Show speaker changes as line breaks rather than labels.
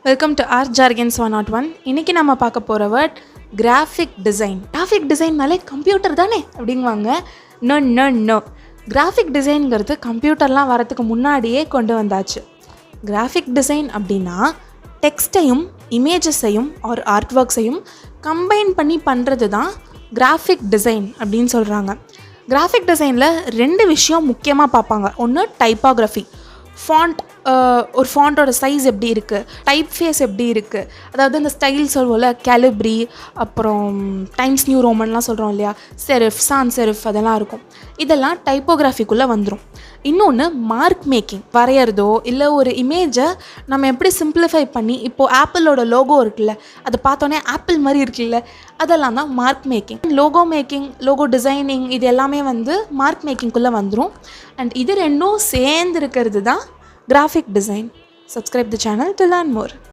Welcome to R jargons 101. இன்றைக்கி நம்ம பார்க்க போகிற வேர்ட் கிராஃபிக் டிசைன். கிராஃபிக் டிசைன்னாலே கம்ப்யூட்டர் தானே அப்படிங்குவாங்க. நோ நோ நோ, கிராஃபிக் டிசைனுங்கிறது கம்ப்யூட்டர்லாம் வரத்துக்கு முன்னாடியே கொண்டு வந்தாச்சு. கிராஃபிக் டிசைன் அப்படின்னா டெக்ஸ்ட்டையும் இமேஜஸையும் ஒரு ஆர்ட் ஒர்க்ஸையும் கம்பைன் பண்ணி பண்ணுறது தான் கிராஃபிக் டிசைன் அப்படின்னு சொல்கிறாங்க. கிராஃபிக் டிசைனில் ரெண்டு விஷயம் முக்கியமாக பார்ப்பாங்க. ஒன்று டைப்பாகிராஃபி, ஃபாண்ட், ஒரு ஃபாண்ட்டோட சைஸ் எப்படி இருக்குது, டைப் ஃபேஸ் எப்படி இருக்குது, அதாவது இந்த ஸ்டைல் சொல்வோம்ல, கேலிப்ரி, அப்புறம் டைம்ஸ் நியூ ரோமன்லாம் சொல்கிறோம் இல்லையா, செரிஃப், சான் செரிஃப், அதெல்லாம் இருக்கும். இதெல்லாம் டைப்போகிராஃபிக்குள்ளே வந்துடும். இன்னொன்று மார்க் மேக்கிங், வரைகிறதோ இல்லை ஒரு இமேஜை நம்ம எப்படி சிம்பிளிஃபை பண்ணி, இப்போது ஆப்பிளோட லோகோ இருக்குல்ல, அதை பார்த்தோன்னே ஆப்பிள் மாதிரி இருக்குல்ல, அதெல்லாம் தான் mark making. Logo making, logo designing, இது எல்லாமே வந்து மார்க் மேக்கிங்குள்ளே வந்துடும். அண்ட் இது ரெண்டும் சேர்ந்து இருக்கிறது தான் graphic design. Subscribe the channel to learn more.